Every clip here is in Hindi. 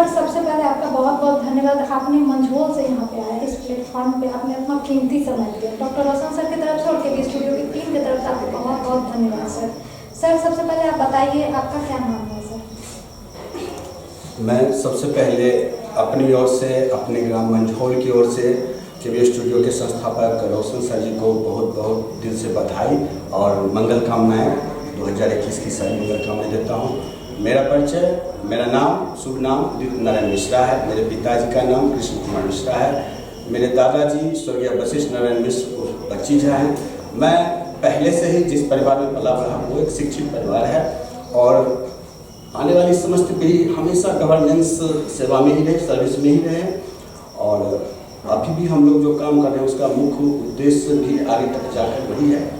सर सबसे पहले आपका बहुत बहुत धन्यवाद, आपने मंझोल से यहाँ पे आया इस प्लेटफॉर्म पे, आपने अपना कीमती समय दिया। डॉक्टर रोशन सर की तरफ से और केबी स्टूडियो की टीम की तरफ से आपको बहुत बहुत धन्यवाद सर। सर सबसे पहले आप बताइए आपका क्या नाम है सर? मैं सबसे पहले अपनी ओर से, अपने ग्राम मंझोल की ओर से केबी स्टूडियो के संस्थापक रोशन सर जी को बहुत बहुत दिल से बधाई और मंगल कामनाएँ 2021 की सारी मंगल कामनाएँ देता हूँ। मेरा परिचय, मेरा नाम, शुभ नाम उदित नारायण मिश्रा है। मेरे पिताजी का नाम कृष्ण कुमार मिश्रा है। मेरे दादाजी स्वर्गीय वशिष्ठ नारायण मिश्र बच्ची हैं। मैं पहले से ही जिस परिवार में पला बढ़ा वो एक शिक्षित परिवार है और आने वाली समस्त पीढ़ी हमेशा गवर्नेंस सेवा में ही रहे, सर्विस में ही रहे और अभी भी हम लोग जो काम कर रहे हैं उसका मुख्य उद्देश्य भी आगे तक जाकर वही है।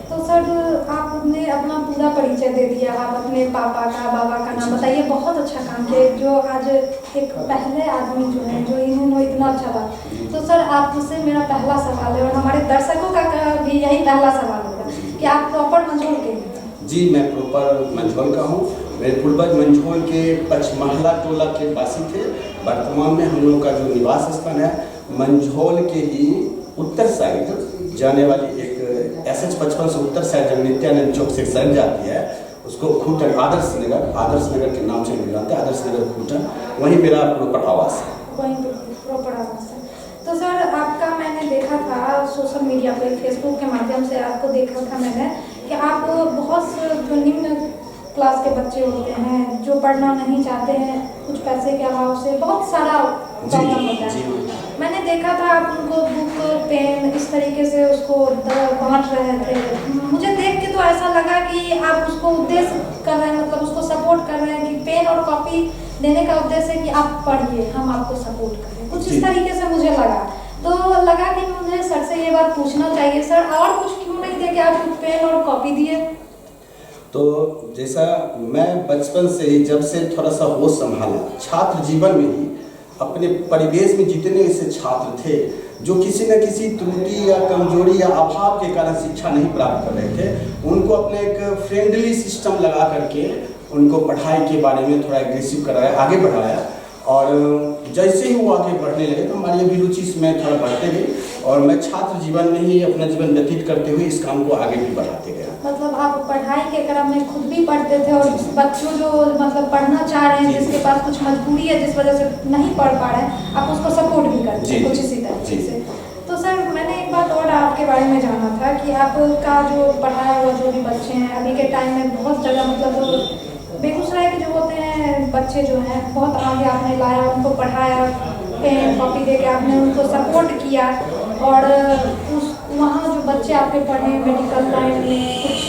तो सर आपने अपना पूरा परिचय दे दिया, आप अपने पापा का, बाबा का नाम बताइए, बहुत अच्छा काम किया जो आज एक पहले आदमी जो है जो इन्होंने इतना अच्छा बात। तो सर आपसे मेरा पहला सवाल है और हमारे दर्शकों का भी यही पहला सवाल होगा कि आप प्रॉपर मंझोल के हैं? जी, मैं प्रॉपर मंझोल का हूँ। मेरे पूर्वज मंझोल के पचमहला टोला के वासी थे। वर्तमान में हम लोग का जो निवास स्थान है मंझोल के ही उत्तर साइड जाने वाली एक SH 55 से उत्तर साइड जब नित्यानंद चौक से सड़क जाती है उसको खूटन आदर्श नगर के नाम से जानते हैं, आदर्श नगर खूटन, वहीं मेरा प्रॉपर आवास है। वहीं प्रॉपर आवास है। तो सर आपका मैंने देखा था सोशल मीडिया पे, फेसबुक के माध्यम से आपको देखा था मैंने कि आप बहुत जो निम्न क्लास के बच्चे होते हैं जो पढ़ना नहीं चाहते हैं, कुछ पैसे के अभाव से बहुत सारा प्रॉब्लम होता है। मैंने देखा था आप उनको बुक, पेन इस तरीके से उसको बांट रहे थे। मुझे देख के तो ऐसा लगा कि आप उसको उद्देश्य कर रहे हैं, मतलब उसको सपोर्ट कर रहे हैं कि पेन और कॉपी देने का उद्देश्य है कि आप पढ़िए, हम आपको सपोर्ट करें, कुछ इस तरीके से मुझे लगा। तो लगा कि मुझे सर से ये बात पूछना चाहिए, सर और कुछ क्यों नहीं दे कि आप पेन और कॉपी दिए? तो जैसा मैं बचपन से ही जब से थोड़ा सा होश संभाला, छात्र जीवन में ही अपने परिवेश में जितने ऐसे छात्र थे जो किसी न किसी त्रुटि या कमजोरी या अभाव के कारण शिक्षा नहीं प्राप्त कर रहे थे, उनको अपने एक फ्रेंडली सिस्टम लगा करके उनको पढ़ाई के बारे में थोड़ा एग्रेसिव कराया, आगे बढ़ाया और जैसे ही वो आगे बढ़ने लगे तो हमारी अभी रुचि इसमें थोड़ा बढ़ते गई और मैं छात्र जीवन में ही अपना जीवन व्यतीत करते हुए इस काम को आगे भी बढ़ाते गया। मतलब आप पढ़ाई के क्रम में खुद भी पढ़ते थे और बच्चों जो मतलब पढ़ना चाह रहे हैं, जिसके पास कुछ मजबूरी है, जिस वजह से नहीं पढ़ पा रहे हैं, आप उसको सपोर्ट भी करते हैं कुछ इसी तरीके से। तो सर मैंने एक बात और आपके बारे में जाना था कि आपका जो पढ़ाया हुआ जो भी बच्चे हैं अभी के टाइम में बहुत जगह मतलब बेगूसराय के जो होते हैं बच्चे जो हैं बहुत आगे आपने लाया, उनको पढ़ाया, पेन कॉपी दे के आपने उनको सपोर्ट किया और उस वहाँ जो बच्चे आपके पढ़े मेडिकल लाइन में, कुछ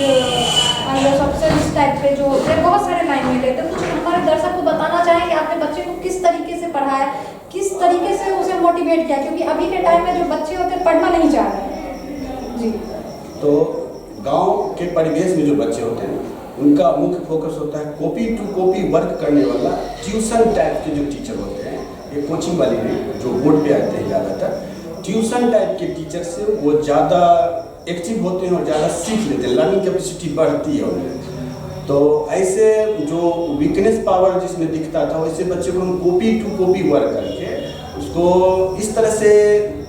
IAS ऑफिसर इस टाइप के जो बहुत सारे लाइन में गए थे, कुछ हमारे दर्शक को बताना चाहें कि आपने बच्चे को किस तरीके से पढ़ाया, किस तरीके से उसे मोटिवेट किया, क्योंकि अभी के टाइम में जो बच्चे होते हैं पढ़ना नहीं चाह रहे हैं जी। तो गाँव के परिवेश में जो बच्चे होते हैं उनका मुख्य फोकस होता है कॉपी टू कॉपी वर्क करने वाला ट्यूशन टाइप के जो टीचर होते हैं, ये कोचिंग वाले नहीं जो बोर्ड पे आते हैं, ज़्यादातर ट्यूशन टाइप के टीचर से वो ज़्यादा एक्टिव होते हैं और ज़्यादा सीख लेते हैं, लर्निंग कैपेसिटी बढ़ती है उनमें। तो ऐसे जो वीकनेस पावर जिसमें दिखता था वैसे बच्चे को हम कॉपी टू कॉपी वर्क करके उसको इस तरह से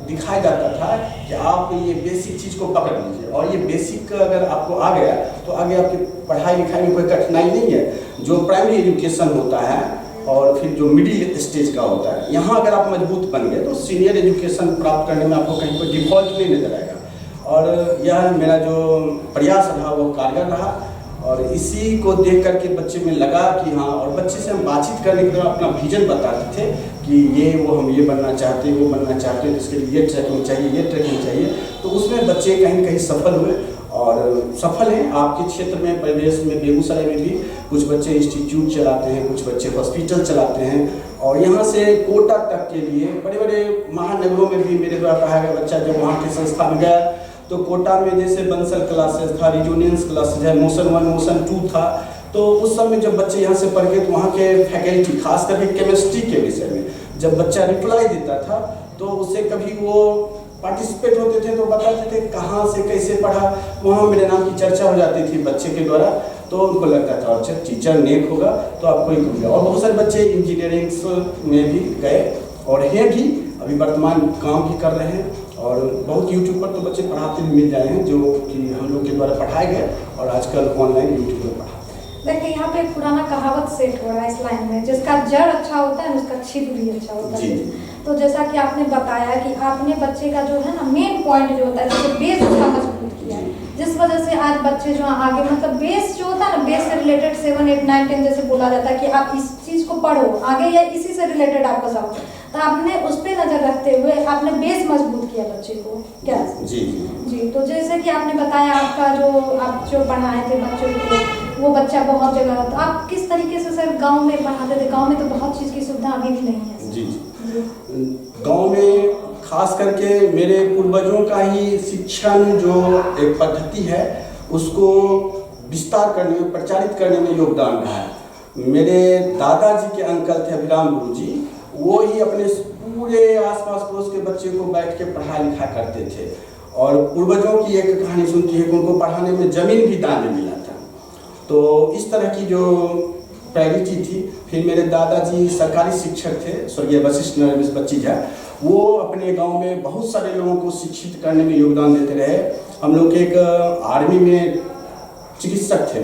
दिखाया जाता था कि आप ये बेसिक चीज़ को पकड़ लीजिए और ये बेसिक अगर आपको आ गया तो आगे आपकी पढ़ाई लिखाई में कोई कठिनाई नहीं है। जो प्राइमरी एजुकेशन होता है और फिर जो मिडिल स्टेज का होता है, यहाँ अगर आप मजबूत बन गए तो सीनियर एजुकेशन प्राप्त करने में आपको कहीं कोई डिफॉल्ट नहीं नजर आएगा। और यह मेरा जो प्रयास रहा वो कारगर रहा और इसी को देख करके बच्चे में लगा कि हाँ, और बच्चे से हम बातचीत करने के दौरान अपना विजन बताते थे कि हम ये बनना चाहते हैं, वो बनना चाहते हैं, इसके लिए ये ट्रैकिंग चाहिए, ये ट्रैकिंग चाहिए। तो उसमें बच्चे कहीं कहीं सफल हुए और सफल हैं। आपके क्षेत्र में परिवेश में बेगूसराय में भी कुछ बच्चे इंस्टीट्यूट चलाते हैं, कुछ बच्चे हॉस्पिटल चलाते हैं और यहाँ से कोटा तक के लिए बड़े बड़े महानगरों में भी मेरे द्वारा पढ़ाया गया बच्चा जब वहाँ के संस्था में गया तो कोटा में जैसे बंसल क्लासेस था, रिजोनेंस क्लासेस है, मोशन 1 मोशन 2 था। तो उस समय जब बच्चे यहाँ से पढ़ के तो वहाँ के फैकल्टी खास करके केमिस्ट्री के विषय में जब बच्चा रिप्लाई देता था तो उससे कभी वो पार्टिसिपेट होते थे तो बताते थे कहाँ से कैसे पढ़ा, वहाँ मेरे नाम की चर्चा हो जाती थी बच्चे के द्वारा। तो उनको लगता था अच्छा टीचर नेक होगा तो आपको ही होगा। और बहुत सारे बच्चे इंजीनियरिंग्स में भी गए और हैं भी, अभी वर्तमान काम भी कर रहे हैं। और बहुत यूट्यूब पर तो बच्चे पढ़ाते भी मिल जाए हैं जो कि हम लोग के द्वारा पढ़ाए गए और आजकल ऑनलाइन यूट्यूब पर पढ़ाते हैं। देखिए यहाँ पे एक पुराना कहावत सेट हो रहा है इस लाइन में, जिसका जड़ अच्छा होता है उसका छिप भी अच्छा होता है। तो जैसा कि आपने बताया कि आपने बच्चे का जो है ना मेन पॉइंट जो होता है जैसे बेस उसका मजबूत किया है, जिस वजह से आज बच्चे जो आगे मतलब बेस जो होता है ना, बेस से रिलेटेड 7, 8, 9, 10 जैसे बोला जाता है कि आप इस चीज़ को पढ़ो आगे या इसी से रिलेटेड आपका सब, तो आपने उस पर नज़र रखते हुए आपने बेस मजबूत किया बच्चे को क्या? जी जी। तो जैसे कि आपने बताया आपका जो आप जो पढ़ाए थे बच्चों को, वो बच्चा बहुत जगह, तो आप किस तरीके से सर गांव में पढ़ाते थे? गांव में तो बहुत चीज़ की सुविधा अभी भी नहीं है। जी गांव में खास करके मेरे पूर्वजों का ही शिक्षण जो एक पद्धति है उसको विस्तार करने में, प्रचारित करने में योगदान रहा है। मेरे दादाजी के अंकल थे अभिराम गुरु जी, वो ही अपने पूरे आसपास पड़ोस के बच्चे को बैठ के पढ़ा लिखा करते थे। और पूर्वजों की एक कहानी सुनती है कि उनको पढ़ाने में ज़मीन भी दान में मिला था। तो इस तरह की जो प्रायोरिटी थी। फिर मेरे दादाजी सरकारी शिक्षक थे, स्वर्गीय वशिष्ठ नरेश बच्ची झा, वो अपने गांव में बहुत सारे लोगों को शिक्षित करने में योगदान देते रहे। हम लोग के एक आर्मी में चिकित्सक थे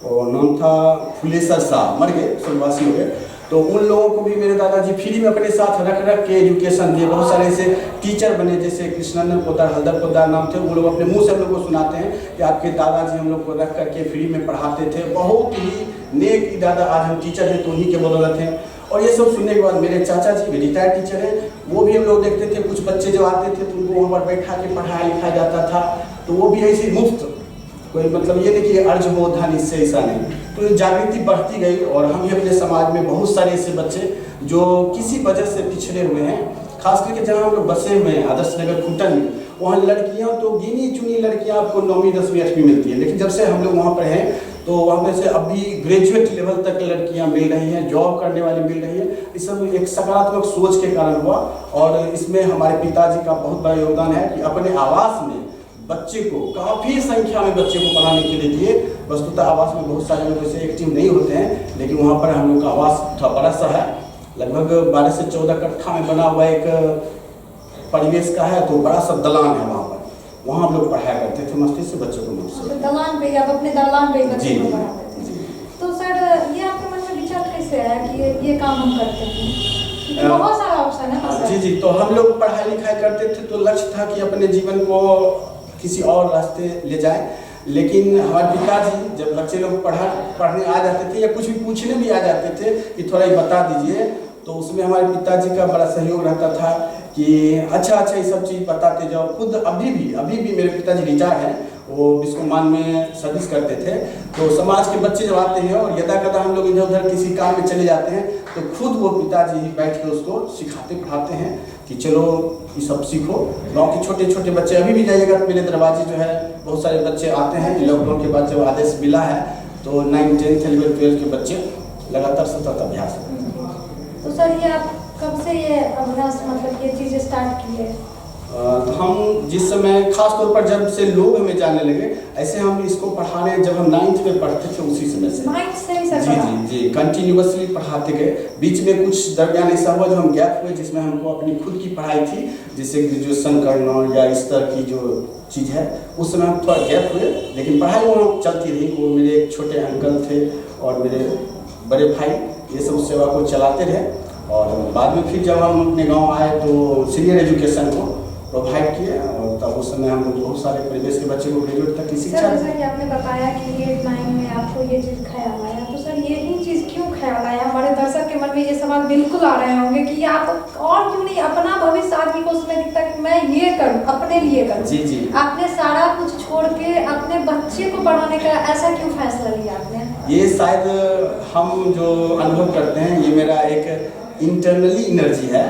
और नाम था फुलेसर शाह, मर गए, स्वर्गवासी हो गए। तो उन लोगों को भी मेरे दादाजी फ्री में अपने साथ रख के एजुकेशन दिए। बहुत सारे ऐसे टीचर बने जैसे कृष्णनंदन पोदार, हल्दर पोदार नाम थे, वो लोग अपने मुंह से हम लोग को सुनाते हैं कि आपके दादाजी हम लोग को रख करके फ्री में पढ़ाते थे। बहुत ही नेक दादा, आज हम टीचर हैं तो उन्हीं के बदौलत हैं। और ये सब सुनने के बाद मेरे चाचा जी भी रिटायर्ड टीचर हैं, वो भी हम लोग देखते थे कुछ बच्चे जब आते थे तो उनको वहाँ पर बैठा के पढ़ाया लिखाया जाता था। तो वो भी ऐसे मुफ्त, कोई मतलब ये नहीं कि अर्ज हो धन, इससे ऐसा नहीं। तो जागृति बढ़ती गई और हम भी अपने समाज में बहुत सारे ऐसे बच्चे जो किसी वजह से पिछड़े हुए हैं, खास करके जहाँ हम लोग बसे हुए हैं आदर्श नगर कुटन में, वहाँ लड़कियाँ तो गिनी चुनी लड़कियाँ आपको 9वीं 10वीं 8वीं मिलती है। लेकिन जब से हम लोग वहाँ पर हैं तो वहाँ पे से अभी ग्रेजुएट लेवल तक लड़कियाँ मिल रही हैं, जॉब करने वाली मिल रही है। इस सब एक सकारात्मक सोच के कारण हुआ। और इसमें हमारे पिताजी का बहुत बड़ा योगदान है कि अपने आवास में बच्चे को, काफ़ी संख्या में बच्चे को पढ़ाने के लिए दिए। वस्तुतः आवास में बहुत सारे लोग ऐसे एक्टिव नहीं होते हैं, लेकिन वहाँ पर हम लोग का आवास थोड़ा बड़ा सा है, लगभग 12 से 14 कट्ठा में बना हुआ एक परिवेश का है। तो बड़ा सा दलान है वहाँ पर, वहाँ हम लोग पढ़ाया करते थे मस्ती से बच्चों को। मुझसे दलान पे, आप अपने दलान पे बच्चों को पढ़ाते थे। तो सर ये आपके मन में विचार कैसे आया कि ये काम हम करते हैं? बहुत सारा ऑप्शन है। जी। तो हम लोग पढ़ाई लिखाई करते थे तो लक्ष्य था कि अपने जीवन को किसी और रास्ते ले जाए। लेकिन हमारे पिताजी जब बच्चे लोग पढ़ने आ जाते थे या कुछ भी पूछने भी आ जाते थे कि थोड़ा ये बता दीजिए, तो उसमें हमारे पिताजी का बड़ा सहयोग रहता था कि अच्छा ये सब चीज़ बताते जाओ। खुद अभी भी मेरे पिताजी रिटायर हैं, वो बिस्कोमान में सर्विस करते थे। तो समाज के बच्चे जब आते हैं और यदा कदा हम लोग इधर उधर किसी काम में चले जाते हैं तो खुद वो पिताजी ही बैठ के उसको सिखाते पढ़ाते हैं कि चलो ये सब सीखो। गांव के छोटे छोटे बच्चे, अभी भी जाइएगा मेरे दरवाजे जो है बहुत सारे बच्चे आते हैं। लॉकडाउन के बाद जब आदेश मिला है तो 9, 10, 11, 12 के बच्चे लगातार सतत अभ्यास। तो सर ये आप कब से ये अभ्यास मतलब ये चीज़ स्टार्ट की है? तो हम जिस समय खास तौर पर जब से लोग हमें जानने लगे, ऐसे हम इसको पढ़ाने जब हम 9th में पढ़ते थे उसी समय से 9th से ही सर जी कंटिन्यूअसली पढ़ाते गए। बीच में कुछ दरमियान ऐसा हुआ जो हम गैप हुए जिसमें हमको अपनी खुद की पढ़ाई थी, जैसे ग्रेजुएशन करना या इस तरह की जो चीज़ है, उस समय हम थोड़ा गैप हुए। लेकिन पढ़ाई वो चलती रही। वो मेरे एक छोटे अंकल थे और मेरे बड़े भाई, ये सब सेवा को चलाते रहे। और बाद में फिर जब हम अपने गांव आए तो सीनियर एजुकेशन को प्रोवाइड किए और तब उस समय हम लोग बहुत सारे परिवेश के बच्चे को ग्रेजुएट तक की शिक्षा। जैसा कि आपने बताया कि 8, 9 में आपको ये चीज़ ख्याल आया, तो सर यही चीज़ क्यों ख्याल आया? हमारे दर्शक के मन में ये सवाल बिल्कुल आ रहे होंगे कि आप और क्यों नहीं अपना भविष्य आदमी को उसमें दिखता कि मैं ये करूँ, अपने लिए करूँ। जी आपने सारा कुछ छोड़ के अपने बच्चे को पढ़ाने का ऐसा क्यों फैसला लिया आपने? ये शायद हम जो अनुभव करते हैं ये मेरा एक इंटरनली एनर्जी है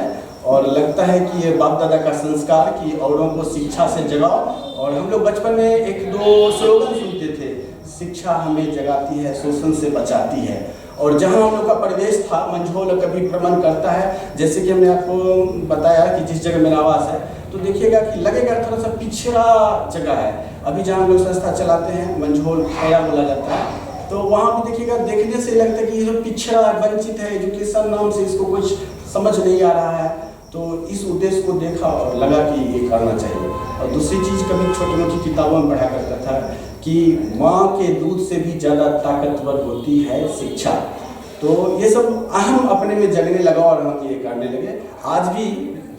और लगता है कि ये बाप दादा का संस्कार कि औरों को शिक्षा से जगाओ। और हम लोग बचपन में 1-2 स्लोगन सुनते थे, शिक्षा हमें जगाती है, शोषण से बचाती है। और जहाँ हम लोग का परिवेश था, मंझोल कभी भ्रमण करता है, जैसे कि हमने आपको बताया कि जिस जगह मेरा आवास है, तो देखिएगा कि लगेगा थोड़ा सा पिछड़ा जगह है। अभी जहाँ हम लोग संस्था चलाते हैं मंझोल खया बोला जाता है, तो वहाँ पे देखिएगा, देखने से लगता है कि ये जो पिछड़ा वंचित है, एजुकेशन नाम से इसको कुछ समझ नहीं आ रहा है। तो इस उद्देश्य को देखा और लगा कि ये करना चाहिए। और दूसरी चीज़, कभी छोटी मोटी किताबों में पढ़ा करता था कि माँ के दूध से भी ज़्यादा ताकतवर होती है शिक्षा। तो ये सब अहम अपने में जगने लगा और हम ये करने लगे। आज भी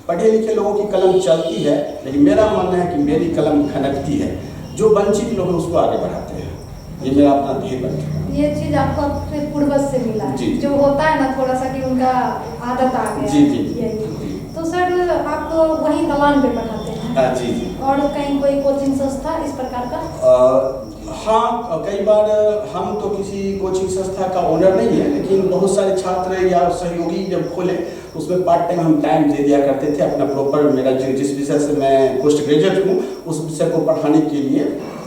पढ़े लिखे लोगों की कलम चलती है, लेकिन मेरा मानना है कि मेरी कलम खनकती है। जो वंचित लोग हैं उसको आगे बढ़ाते हैं। ये मेरा अपना ध्येय बन चुका है। ये चीज आपको अपने पूर्वज से मिला है, जी। जो होता है ना थोड़ा सा कि उनका आदत आ गया। जी, जी। यही। तो सर आप वही दलान पे पढ़ाते हैं? जी जी। और कहीं कोई कोचिंग संस्था इस प्रकार का? हाँ, कई बार हम तो किसी कोचिंग संस्था का ओनर नहीं है, लेकिन बहुत सारे छात्र या सहयोगी जब खोले उसमें पार्ट टाइम हम टाइम दे दिया करते थे। अपना प्रॉपर मेरा जिस विषय से मैं पोस्ट ग्रेजुएट हूँ उस विषय को पढ़ाने के लिए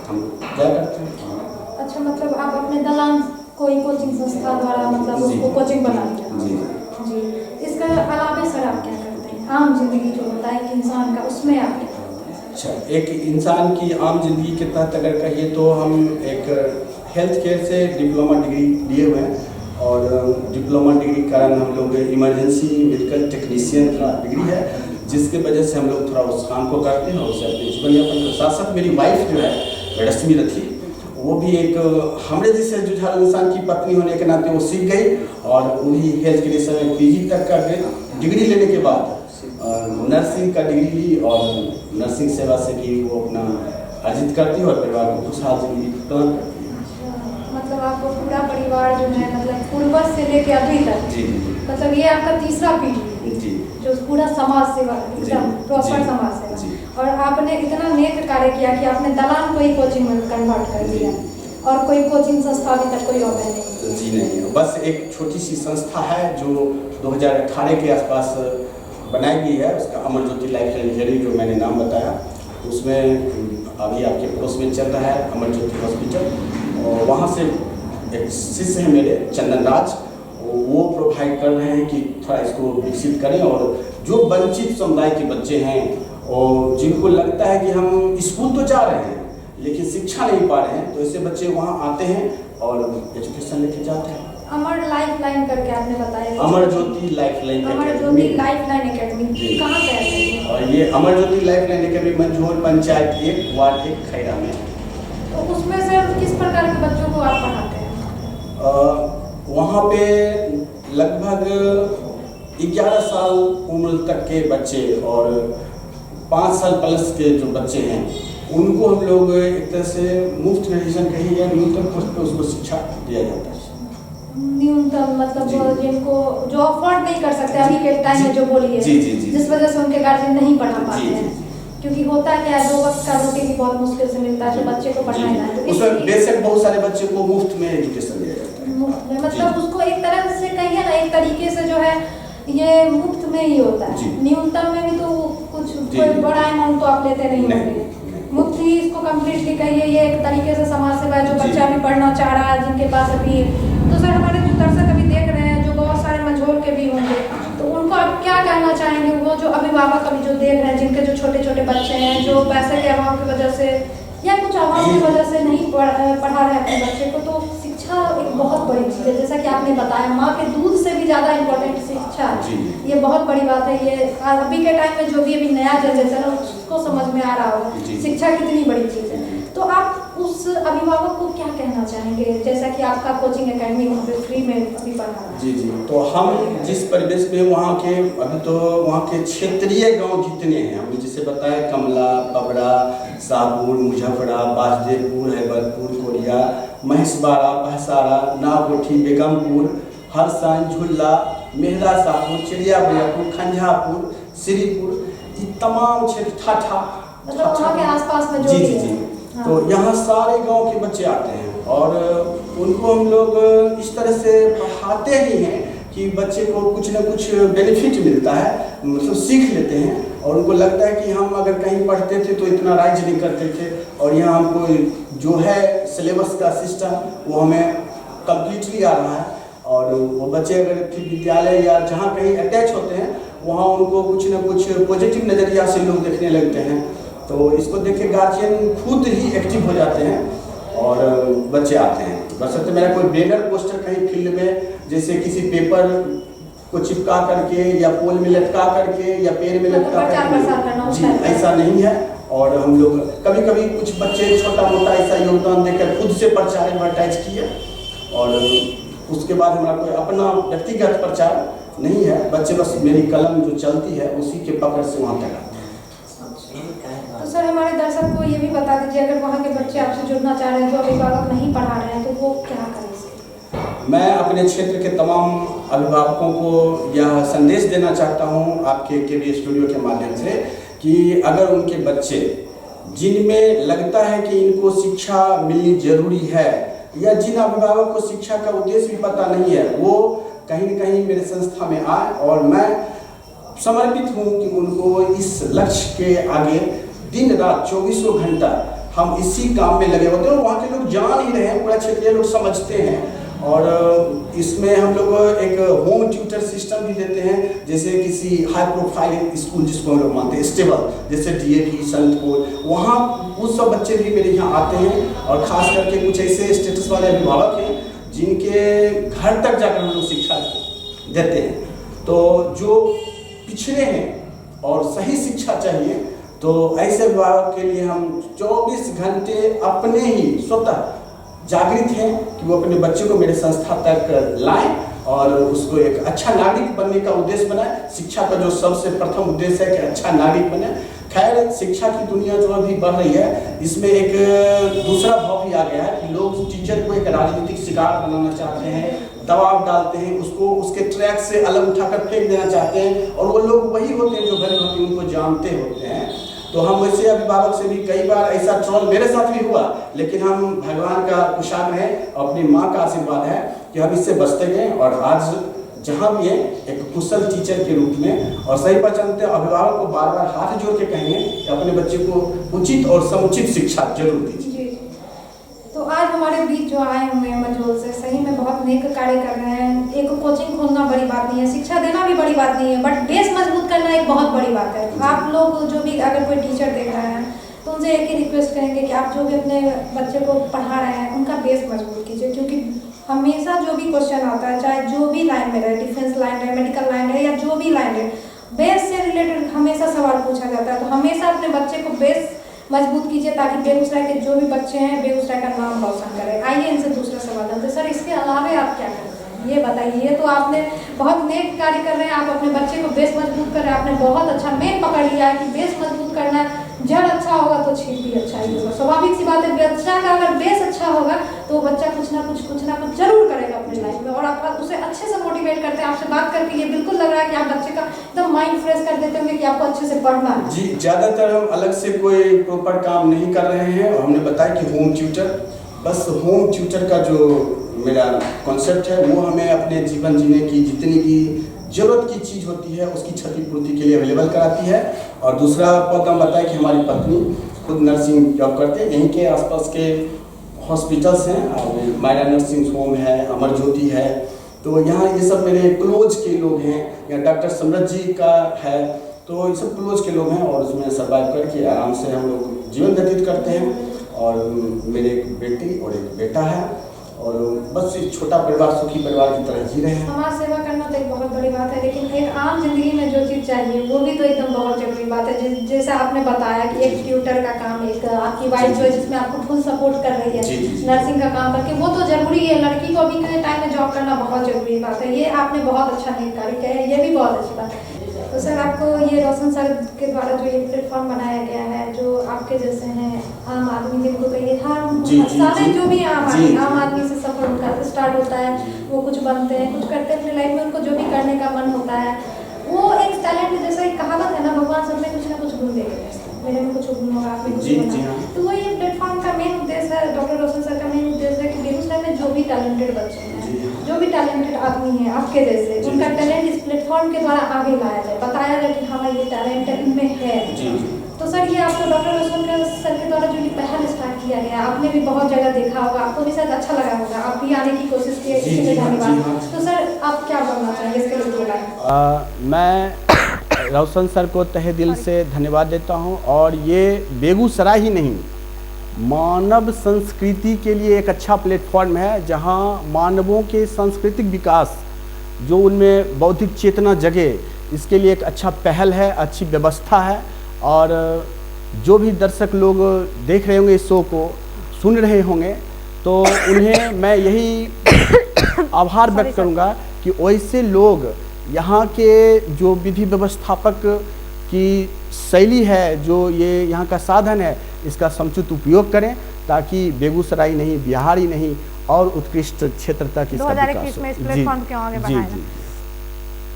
हम क्या करते हैं। अच्छा, मतलब आप अपने दलान कोई कोचिंग संस्था द्वारा मतलब उसको कोचिंग बना दिया? जी जी। इसके अलावा सर आप क्या करते हैं? आम जिंदगी जो होता है एक इंसान का, उसमें आप क्या करते हैं? अच्छा, एक इंसान की आम जिंदगी के तहत अगर कहिए तो हम एक हेल्थ केयर से डिप्लोमा डिग्री लिए हुए हैं। और डिप्लोमा डिग्री के कारण हम लोग इमरजेंसी मेडिकल टेक्नीशियन का डिग्री है, जिसके वजह से हम लोग थोड़ा उस काम को करते हैं और उससे अपने जीवन यापन के साथ साथ मेरी वाइफ जो है रश्मि रथी, वो भी एक हमारे जैसे जुझारू इंसान की पत्नी होने के नाते वो सीख गई और वही हेल्थ के लिए पीजी तक का डिग्री लेने के बाद नर्सिंग का डिग्री ली और नर्सिंग सेवा से भी वो अपना अर्जित करती है और परिवार को खुशहाल जिंदगी प्रदान करती है। मतलब आपको पूरा परिवार जो है मतलब पूर्वज से लेके अभी तक, जी जी, मतलब ये आपका तीसरा पीढ़ी है जी, जो पूरा समाज सेवा, एकदम प्रॉपर जी, समाज सेवा। जी। और आपने इतना नेक कार्य किया कि आपने दलान को ही कोचिंग में कन्वर्ट कर दिया और कोई कोचिंग संस्था अभी तक कोई ओपन नहीं? जी नहीं, बस एक छोटी सी संस्था है जो 2018 के आसपास बनाई गई है, उसका अमर ज्योति लाइफ लाइन जो मैंने नाम बताया, उसमें अभी आपके पड़ोस में चल रहा है अमर ज्योति हॉस्पिटल। और वहाँ से एक शिष्य है मेरे चंदन राज, वो प्रोवाइड कर रहे हैं कि थोड़ा इसको विकसित करें। और जो वंचित समुदाय के बच्चे हैं और जिनको लगता है कि हम स्कूल तो जा रहे हैं लेकिन शिक्षा नहीं पा रहे हैं, तो ऐसे बच्चे वहाँ आते हैं और एजुकेशन लेके जाते हैं। अमर लाइफ लाइन करके आपने बताया? Amar Jyoti life line, Amar Jyoti life line academy कहाँ पे है? और ये Amar Jyoti life line academy Manjhol panchayat 1 ward 1 Khaira में। तो उसमें सर किस प्रकार के बच्चों को आप पढ़ाते हैं? वहाँ पे लगभग 11 साल उम्र तक के बच्चे और 5 साल प्लस के जो बच्चे हैं उनको हम लोग एक तरह से मुफ्त मेडिसिन कहीं या न्यूनतम कॉस्ट पे उसको शिक्षा दिया जाता है। न्यूनतम मतलब जिनको जो अफोर्ड नहीं कर सकते अभी के टाइम में, जो बोलिए जिस वजह से उनके गार्जियन नहीं पढ़ा पाते हैं, क्योंकि होता है क्या, 2 वक्त का रोटी भी बहुत मुश्किल से मिलता है, तो बच्चे को पढ़ाना है। तो उसमें बेशक बहुत सारे बच्चे को मुफ्त में एजुकेशन दिया जाता है। मुफ्त में मतलब उसको एक तरह से कहिए ना, एक तरीके से जो है ये मुफ्त में ही होता है। न्यूनतम में भी तो कुछ कोई बड़ा अमाउंट तो आप लेते नहीं होंगे, मुफ्त ही इसको कम्प्लीटली कहिए। ये एक तरीके से समाज सेवा है, जो बच्चा भी पढ़ना चाह रहा है जिनके पास अभी। तो सर हमारे जो दर्शक अभी देख रहे हैं, जो बहुत सारे मंझोल के भी होंगे, तो उनको आप क्या कहना चाहेंगे? वो जो अभिभावक अभी जो देख रहे हैं, जिनके जो छोटे छोटे बच्चे हैं, जो पैसे के अभाव की वजह से या कुछ अभाव की वजह से नहीं पढ़ा रहे अपने बच्चे को, तो शिक्षा एक बहुत बड़ी चीज़ है। जैसा कि आपने बताया, माँ के दूध से भी ज़्यादा इम्पोर्टेंट शिक्षा है। ये बहुत बड़ी बात है। ये अभी के टाइम में जो भी अभी नया जनरेशन है उसको समझ में आ रहा होगा शिक्षा कितनी बड़ी चीज़ है। तो आप उस अभिभावक को क्या कहना चाहेंगे, जैसा कि आपका कोचिंग एकेडमी वहाँ पे फ्री में अभी पढ़ा रहा है? जी, तो हम जिस परिवेश में वहाँ के अभी तो वहाँ के क्षेत्रीय गांव जितने हैं, हमने जैसे बताया कमला, पबरा, शाहपुर, मुजफ्फरा, बासदेवपुर, हैबरपुर, कोरिया, महेशबाड़ा, पहसारा, नावकोठी, बेगमपुर, हरसन, झुल्ला, मेहरा शाहपुर, चिड़िया भैयापुर, खंझापुर, श्रीपुर, ये तमाम क्षेत्र ठाठा, मतलब वहाँ के आसपास में जो जी जी जी। तो यहाँ सारे गांव के बच्चे आते हैं और उनको हम लोग इस तरह से पढ़ाते ही हैं कि बच्चे को कुछ ना कुछ बेनिफिट मिलता है, मतलब सीख लेते हैं। और उनको लगता है कि हम अगर कहीं पढ़ते थे तो इतना राइज नहीं करते थे, और यहाँ हमको जो है सिलेबस का सिस्टम वो हमें कम्प्लीटली आ रहा है। और वो बच्चे अगर फिर विद्यालय या जहाँ कहीं अटैच होते हैं वहाँ उनको कुछ ना कुछ पॉजिटिव नज़रिया से लोग देखने लगते हैं। तो इसको देख के गार्जियन खुद ही एक्टिव हो जाते हैं और बच्चे आते हैं। बशर्ते मेरा कोई बैनर पोस्टर कहीं फील्ड में जैसे किसी पेपर को चिपका करके या पोल में लटका करके या पेड़ में लटका करके, जी ऐसा नहीं है। और हम लोग कभी कभी कुछ बच्चे छोटा मोटा ऐसा योगदान देकर खुद से प्रचार एडवर्टाइज किए, और उसके बाद हमारा कोई अपना व्यक्तिगत प्रचार नहीं है। बच्चे बस मेरी कलम जो चलती है उसी के पकड़ से वहाँ तक आते हैं। तो सर हमारे दर्शक को ये भी बता दीजिए, अगर वहाँ के बच्चे आपसे जुड़ना चाह रहे हैं जो अभिभावक नहीं पढ़ा रहे हैं तो वो क्या करें इसके? मैं अपने क्षेत्र के तमाम अभिभावकों को यह संदेश देना चाहता हूँ आपके केबी स्टूडियो के माध्यम से कि अगर उनके बच्चे जिनमें लगता है कि इनको शिक्षा मिलनी जरूरी है, या जिन अभिभावक को शिक्षा का उद्देश्य भी पता नहीं है, वो कहीं न कहीं मेरे संस्था में आए, और मैं समर्पित हूँ कि उनको इस लक्ष्य के आगे दिन रात 24 घंटा हम इसी काम में लगे होते हैं। और वहाँ के लोग जान ही रहे हैं, पूरा क्षेत्रीय लोग समझते हैं। और इसमें हम लोग एक होम ट्यूटर सिस्टम भी देते हैं, जैसे किसी हाई प्रोफाइल स्कूल जिसको हम लोग मानते हैं स्टेबल, जैसे DAV, संतपुर, वहाँ वो सब बच्चे भी मेरे यहाँ आते हैं। और ख़ास करके कुछ ऐसे स्टेटस वाले अभिभावक हैं जिनके घर तक जाकर हम लोग शिक्षा देते हैं। तो जो पिछड़े हैं और सही शिक्षा चाहिए, तो ऐसे अभिभावक के लिए हम 24 घंटे अपने ही स्वतः जागृत हैं कि वो अपने बच्चे को मेरे संस्था तक लाएं और उसको एक अच्छा नागरिक बनने का उद्देश्य बनाए। शिक्षा का जो सबसे प्रथम उद्देश्य है कि अच्छा नागरिक बने। खैर, शिक्षा की दुनिया जो अभी बढ़ रही है, इसमें एक दूसरा भाव भी आ गया है कि लोग टीचर को एक राजनीतिक शिकार बनाना चाहते हैं, दबाव डालते हैं, उसको उसके ट्रैक से अलग उठाकर फेंक देना चाहते हैं। और वो लोग वही होते हैं जो भले भले उनको जानते होते हैं। तो हम वैसे अभिभावक से भी कई बार ऐसा ट्रोल मेरे साथ भी हुआ, लेकिन हम भगवान का कुशाग्र है, अपनी माँ का आशीर्वाद है कि हम इससे बचते गए। और आज जहाँ भी है एक कुशल टीचर के रूप में और सही पहचानते हैं। अभिभावक को बार बार हाथ जोड़ के कहेंगे कि अपने बच्चे को उचित और समुचित शिक्षा जरूर दीजिए। तो आज हमारे बीच जो आए हुए हैं मजोल से, सही में बहुत नेक कार्य कर रहे हैं। एक कोचिंग खोलना बड़ी बात नहीं है, शिक्षा देना भी बड़ी बात नहीं है, बट बेस मजबूत करना एक बहुत बड़ी बात है। आप लोग जो भी अगर कोई टीचर देख रहे हैं तो उनसे एक ही रिक्वेस्ट करेंगे कि आप जो भी अपने बच्चे को पढ़ा रहे हैं उनका बेस मजबूत कीजिए। क्योंकि हमेशा जो भी क्वेश्चन आता है, चाहे जो भी लाइन में रहे, डिफेंस लाइन रहे, मेडिकल लाइन रहे, या जो भी लाइन रहे, बेस से रिलेटेड हमेशा सवाल पूछा जाता है। तो हमेशा अपने बच्चे को बेस मजबूत कीजिए ताकि बेगूसराय के जो भी बच्चे हैं बेगूसराय का नाम रोशन करें। आइए इनसे दूसरा सवाल है। तो सर, इसके अलावा आप क्या करते हैं ये बताइए। ये तो आपने बहुत नेक कार्य कर रहे हैं, आप अपने बच्चे को बेस मजबूत कर रहे हैं। आपने बहुत अच्छा मेन पकड़ लिया है कि बेस मजबूत करना है। जड़ अच्छा होगा तो छीट भी अच्छा ही होगा। स्वाभाविक सी बात है, बच्चा का अगर बेस अच्छा होगा तो बच्चा कुछ ना कुछ जरूर करेगा अपनी लाइफ में। और आप उसे अच्छे से मोटिवेट करते हैं। आपसे बात करके ये बिल्कुल लग रहा है कि आप बच्चे का एकदम माइंड फ्रेश कर देते होंगे कि आपको अच्छे से पढ़ना है। जी, ज़्यादातर हम अलग से कोई प्रॉपर काम नहीं कर रहे हैं। और हमने बताया कि होम ट्यूटर, बस होम ट्यूटर का जो मेरा कॉन्सेप्ट है वो हमें अपने जीवन जीने की जितनी भी जरूरत की चीज़ होती है उसकी क्षतिपूर्ति के लिए अवेलेबल कराती है। और दूसरा पद हम बताएं कि हमारी पत्नी खुद नर्सिंग जॉब करते हैं। यहीं के आसपास के हॉस्पिटल्स हैं, मायरा नर्सिंग होम है, अमर ज्योति है, तो यहाँ ये सब मेरे क्लोज के लोग हैं। या डॉक्टर समृद्ध जी का है, तो ये सब क्लोज के लोग हैं। और उसमें सर्वाइव करके आराम से हम लोग जीवन व्यतीत करते हैं। और मेरे एक बेटी और एक बेटा है, और बस एक छोटा परिवार, सुखी परिवार की तरह जी रहे हैं। समाज सेवा करना तो एक बहुत बड़ी बात है, लेकिन एक आम जिंदगी में जो चीज़ चाहिए वो भी तो एकदम बहुत जरूरी बात है। जैसे आपने बताया कि एक ट्यूटर का काम, एक आपकी वाइफ जो है जिसमें आपको फुल सपोर्ट कर रही है नर्सिंग का काम करके, वो तो जरूरी है। लड़की को अभी के टाइम में जॉब करना बहुत जरूरी बात है। ये आपने बहुत अच्छा नेक कार्य किया है, ये भी बहुत अच्छी बात है। तो सर, आपको ये रोशन सर के द्वारा जो ये प्लेटफॉर्म बनाया गया है, जो आपके जैसे हैं आम आदमी जिनको कहिए, सारे जो भी आम आदमी से सफर उनका स्टार्ट होता है, वो कुछ बनते हैं, कुछ करते हैं अपनी लाइफ में, उनको जो भी करने का मन होता है, वो एक टैलेंट, जैसा एक कहावत है ना, भगवान सब में कुछ ना कुछ गुण देते हैं। मेरे में कुछ गुण होगा, आप में कुछ होगा। तो वो ये प्लेटफॉर्म का मेन उद्देश्य है, डॉक्टर रोशन सर का मेन उद्देश्य है कि बेगूसराय में जो भी टैलेंटेड बच्चे हैं, जो भी टैलेंटेड आदमी है आपके जैसे, उनका टैलेंट इस प्लेटफॉर्म के द्वारा आगे लाया जाए, बताया जाए कि हाँ ये टैलेंट इनमें है। तो सर, ये आपको डॉक्टर रोशन सर के द्वारा जो ये पहल स्टार्ट किया गया, आपने भी बहुत जगह देखा होगा, आपको भी शायद अच्छा लगा होगा, आप भी आने की कोशिश किए, इसके लिए धन्यवाद। तो सर, आप क्या बोलना चाहेंगे इसके लिए? मैं रोशन सर को तहे दिल से धन्यवाद देता हूं। और ये बेगूसराय ही नहीं, मानव संस्कृति के लिए एक अच्छा प्लेटफॉर्म है, जहां मानवों के सांस्कृतिक विकास, जो उनमें बौद्धिक चेतना जगे, इसके लिए एक अच्छा पहल है, अच्छी व्यवस्था है। और जो भी दर्शक लोग देख रहे होंगे इस शो को, सुन रहे होंगे, तो उन्हें मैं यही आभार व्यक्त करूंगा कि वैसे लोग यहाँ के जो विधि व्यवस्थापक की शैली है, जो ये यहाँ का साधन है, इसका समुचित उपयोग करें, ताकि बेगूसराय नहीं, बिहार ही नहीं और उत्कृष्ट क्षेत्र तक इसका विकास हो। 2021 में इस प्लेटफॉर्म क्यों आगे जी बढ़ाएगा। जी।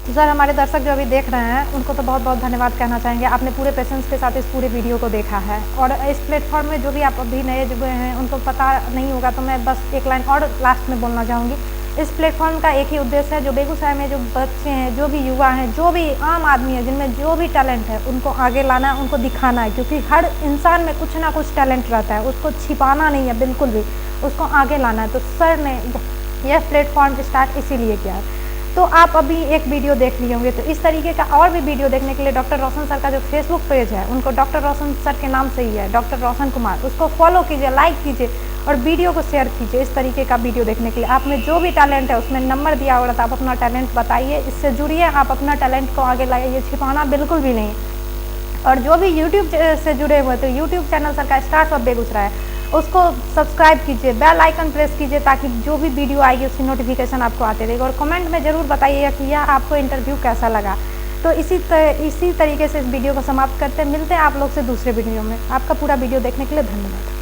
तो सर, हमारे दर्शक जो अभी देख रहे हैं उनको तो बहुत बहुत धन्यवाद कहना चाहेंगे। आपने पूरे पेशेंस के साथ इस पूरे वीडियो को देखा है, और इस प्लेटफॉर्म में जो भी आप अभी नए जुड़े हैं उनको पता नहीं होगा, तो मैं बस एक लाइन और लास्ट में बोलना चाहूँगी। इस प्लेटफॉर्म का एक ही उद्देश्य है, जो बेगूसराय में जो बच्चे हैं, जो भी युवा हैं, जो भी आम आदमी है, जिनमें जो भी टैलेंट है, उनको आगे लाना है, उनको दिखाना है। क्योंकि हर इंसान में कुछ ना कुछ टैलेंट रहता है, उसको छिपाना नहीं है बिल्कुल भी, उसको आगे लाना है। तो सर ने यह प्लेटफॉर्म स्टार्ट इसीलिए किया है। तो आप अभी एक वीडियो देख लिए होंगे, तो इस तरीके का और भी वीडियो देखने के लिए डॉक्टर रोशन सर का जो फेसबुक पेज है, उनको डॉक्टर रोशन सर के नाम से ही है, डॉक्टर रोशन कुमार, उसको फॉलो कीजिए, लाइक कीजिए और वीडियो को शेयर कीजिए। इस तरीके का वीडियो देखने के लिए आप में जो भी टैलेंट है, उसमें नंबर दिया होगा, तो आप अपना टैलेंट बताइए, इससे जुड़िए, आप अपना टैलेंट को आगे लाइए, छिपाना बिल्कुल भी नहीं। और जो भी यूट्यूब से जुड़े हुए, तो यूट्यूब चैनल सर का स्टार्स ऑफ बेगूसराय है, उसको सब्सक्राइब कीजिए, बेल आइकन प्रेस कीजिए, ताकि जो भी वीडियो आएगी उसकी नोटिफिकेशन आपको आते रहेगी। और कमेंट में ज़रूर बताइएगा कि यह आपको इंटरव्यू कैसा लगा। तो इसी तरीके से इस वीडियो को समाप्त करते हैं। मिलते हैं आप लोग से दूसरे वीडियो में। आपका पूरा वीडियो देखने के लिए धन्यवाद।